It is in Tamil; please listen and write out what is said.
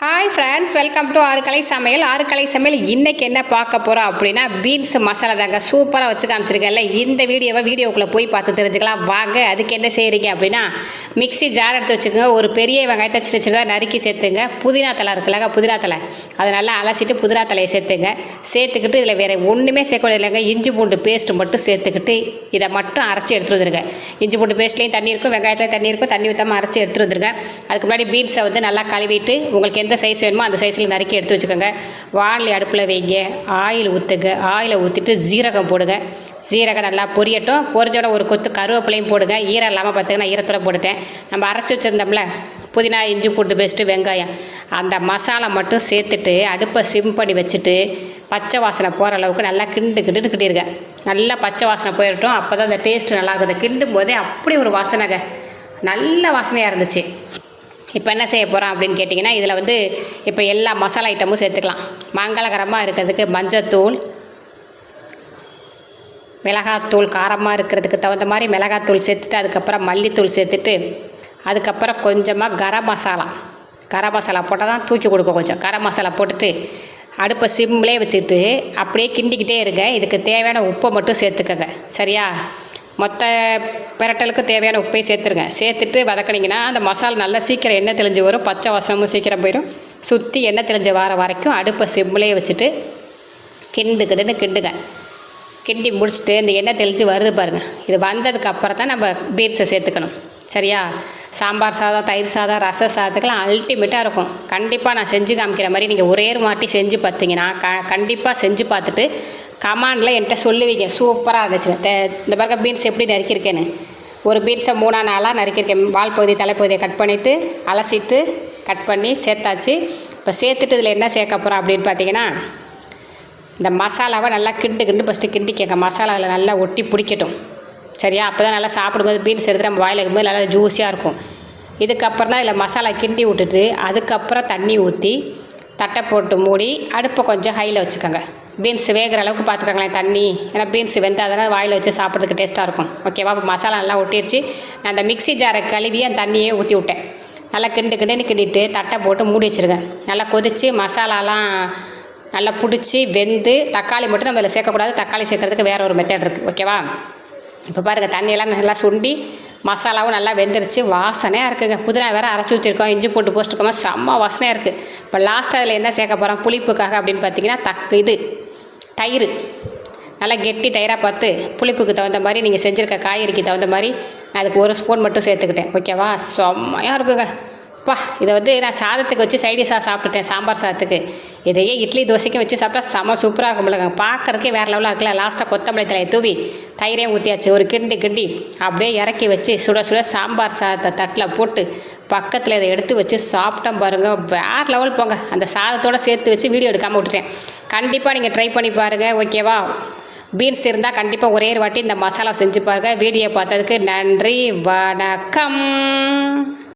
ஹாய் ஃப்ரெண்ட்ஸ், வெல்கம் டு ஆறுக்கலை சமையல். ஆறுக்கலை சமையல் இன்றைக்கி என்ன பார்க்க போகிறோம் அப்படின்னா பீன்ஸ் மசாலா தாங்க. சூப்பராக வச்சு காமிச்சிருக்கேன்ல. இந்த வீடியோக்குள்ளே போய் பார்த்து தெரிஞ்சுக்கலாம் வாங்க. அதுக்கு என்ன செய்கிறீங்க அப்படின்னா மிக்ஸி ஜார் எடுத்து வச்சுக்கோங்க. ஒரு பெரிய வெங்காயத்தை சின்ன சின்னதாக நறுக்கி சேர்த்துங்க. புதினா தலை இருக்குல்லங்க, புதினா தலை அதை நல்லா அலசிட்டு புதினா தலையை சேர்த்துங்க. சேர்த்துக்கிட்டு இதில் வேறு ஒன்றுமே சேர்க்கணும் இல்லைங்க. இஞ்சி பூண்டு பேஸ்ட்டு மட்டும் சேர்த்துக்கிட்டு இதை மட்டும் அரைச்சி எடுத்துகிட்டு வந்துருங்க. இஞ்சி பூண்டு பேஸ்ட்லேயும் தண்ணி இருக்கும், வெங்காயத்துலேயும் தண்ணி இருக்கும். தண்ணி ஊற்றாமல் அரைச்சி எடுத்துகிட்டு வந்துருங்க. அதுக்கு முன்னாடி பீன்ஸை வந்து நல்லா கழுவிட்டு உங்களுக்கு எந்த சைஸ் வேணுமோ அந்த சைஸில் நறுக்கி எடுத்து வச்சுக்கோங்க. வானலி அடுப்பில் வைங்க. ஆயில் ஊற்றுங்க. ஆயிலை ஊற்றிட்டு ஜீரகம் போடுங்க. ஜீரகம் நல்லா பொரியட்டும். பொரிஞ்சோட ஒரு கொத்து கருவேப்பிலையும் போடுங்க. ஈரம் இல்லாமல் பார்த்துங்கன்னா ஈரத்தோட போட்டுட்டேன். நம்ம அரைச்சி வச்சுருந்தோம்ல புதினா இஞ்சி பூண்டு பேஸ்ட்டு வெங்காயம் அந்த மசாலா மட்டும் சேர்த்துட்டு அடுப்பை சிம் பண்ணி வச்சுட்டு பச்சை வாசனை போகிற அளவுக்கு நல்லா கிண்டிருங்க. நல்லா பச்சை வாசனை போயிடட்டும். அப்போ தான் அந்த டேஸ்ட்டு நல்லா இருக்குது. கிண்டும் போதே அப்படி ஒரு வாசனைங்க, நல்ல வாசனையாக இருந்துச்சு. இப்போ என்ன செய்ய போகிறோம் அப்படின்னு கேட்டிங்கன்னா இதில் வந்து இப்போ எல்லா மசாலா ஐட்டமும் சேர்த்துக்கலாம். மங்களகரமாக இருக்கிறதுக்கு மஞ்சத்தூள், மிளகாத்தூள், காரமாக இருக்கிறதுக்கு தகுந்த மாதிரி மிளகாத்தூள் சேர்த்துட்டு அதுக்கப்புறம் மல்லித்தூள் சேர்த்துட்டு அதுக்கப்புறம் கொஞ்சமாக கரம் மசாலா போட்டால் தான் தூக்கி கொடுக்கும். கொஞ்சம் கரம் மசாலா போட்டுட்டு அடுப்பை சிம்லேயே வச்சுட்டு அப்படியே கிண்டிக்கிட்டே இருங்க. இதுக்கு தேவையான உப்பை மட்டும் சேர்த்துக்கங்க. சரியா? மொத்த பிரட்டலுக்கு தேவையான உப்பை சேர்த்துருங்க. சேர்த்துட்டு வதக்கினீங்கன்னா அந்த மசாலா நல்லா சீக்கிரம் எண்ணெய் தெளிஞ்சு வரும். பச்சை வாசனமும் சீக்கிரம் போயிடும். சுற்றி எண்ணெய் தெளிஞ்ச வர வரைக்கும் அடுப்பை சிம்லேயே வச்சுட்டு கிண்டுங்க. கிண்டி முடிச்சுட்டு இந்த எண்ணெய் தெளித்து வருது பாருங்கள். இது வந்ததுக்கு அப்புறம் தான் நம்ம பீன்ஸை சேர்த்துக்கணும். சரியா? சாம்பார் சாதம், தயிர் சாதம், ரச சாதத்துக்கெல்லாம் அல்டிமேட்டாக இருக்கும். கண்டிப்பாக நான் செஞ்சு காமிக்கிற மாதிரி நீங்கள் ஒரே ஒரு மாட்டி செஞ்சு பார்த்தீங்கன்னா கண்டிப்பாக செஞ்சு பார்த்துட்டு கமாண்டில் என்கிட்ட சொல்லுவீங்க சூப்பராக இருந்துச்சு. இந்த பாருங்க பீன்ஸ் எப்படி நறுக்கியிருக்கேன்னு. ஒரு பீன்ஸை 3-4 நறுக்கியிருக்கேன். வால் பகுதி தலைப்பகுதியை கட் பண்ணிவிட்டு அலசிட்டு கட் பண்ணி சேர்த்தாச்சு. இப்போ சேர்த்துட்டு இதில் என்ன சேர்க்க போகிறோம் அப்படின்னு பார்த்தீங்கன்னா இந்த மசாலாவை நல்லா கிண்டு ஃபஸ்ட்டு கிண்டிக்கங்க. மசாலாவில் நல்லா ஒட்டி பிடிக்கட்டும். சரியா? அப்போ தான் நல்லா சாப்பிடும்போது பீன்ஸ் எடுத்து நம்ம வாயில் வைக்கும்போது நல்லா ஜூஸியாக இருக்கும். இதுக்கப்புறம் தான் இதில் மசாலா கிண்டி விட்டுட்டு அதுக்கப்புறம் தண்ணி ஊற்றி தட்டை போட்டு மூடி அடுப்பை கொஞ்சம் ஹையில் வச்சுக்கோங்க. பீன்ஸ் வேகிற அளவுக்கு பார்த்துக்கோங்களேன் தண்ணி. ஏன்னா பீன்ஸ் வெந்தாதான் வாயில் வச்சு சாப்பிட்றதுக்கு டேஸ்ட்டாக இருக்கும். ஓகேவா? இப்போ மசாலா நல்லா ஒட்டிடுச்சு. நான் அந்த மிக்ஸி ஜாரை கழுவி அந்த தண்ணியே ஊற்றி விட்டேன். நல்லா கிண்டிட்டு தட்டை போட்டு மூடி வச்சுருங்க. நல்லா கொதித்து மசாலாலாம் நல்லா பிடிச்சி வெந்து தக்காளி மட்டும் நம்ம இதில் சேர்க்கக்கூடாது. தக்காளி சேர்க்குறதுக்கு வேறு ஒரு மெத்தட் இருக்குது. ஓகேவா? இப்போ பாருங்கள் தண்ணியெல்லாம் நல்லா சுண்டி மசாலாவும் நல்லா வெந்துருச்சு. வாசனையாக இருக்குங்க. புதினா வேறு அரைச்சி ஊற்றிருக்கோம். இஞ்சி போட்டு போஸ்ட்டுக்கோமா செம்ம வாசனையாக இருக்குது. இப்போ லாஸ்ட்டாக அதில் என்ன சேர்க்க போகிறோம் புளிப்புக்காக அப்படின்னு பார்த்தீங்கன்னா தயிர் நல்லா கெட்டி தயிராக பார்த்து புளிப்புக்கு தகுந்த மாதிரி நீங்கள் செஞ்சுருக்க காய்கறிக்கு தகுந்த மாதிரி நான் அதுக்கு 1 ஸ்பூன் மட்டும் சேர்த்துக்கிட்டேன். ஓகேவா? செம்மையாக இருக்குங்க. இதை வந்து நான் சாதத்துக்கு வச்சு சைடிஷாக சாப்பிட்டுட்டேன். சாம்பார் சாதத்துக்கு இதையே இட்லி தோசைக்கும் வச்சு சாப்பிட்டா செம்ம சூப்பராக இருக்கும்லங்க. பார்க்குறதுக்கே வேறு லெவலாக இருக்குல்ல. லாஸ்ட்டாக கொத்தமல்லி தலையை தூவி தயிரையும் ஊற்றியாச்சு. ஒரு கிண்டி அப்படியே இறக்கி வச்சு சுட சாம்பார் சாதத்தை தட்டில் போட்டு பக்கத்தில் இதை எடுத்து வச்சு சாப்பிட்டோம் பாருங்கள். வேறு லெவல் போங்க. அந்த சாதத்தோடு சேர்த்து வச்சு வீடியோ எடுக்காமல் விட்டுட்டேன். கண்டிப்பாக நீங்கள் ட்ரை பண்ணி பாருங்கள். ஓகேவா? பீன்ஸ் இருந்தால் கண்டிப்பாக ஒரே ஒரு வாட்டி இந்த மசாலா செஞ்சு பாருங்கள். வீடியோ பார்த்ததுக்கு நன்றி, வணக்கம்.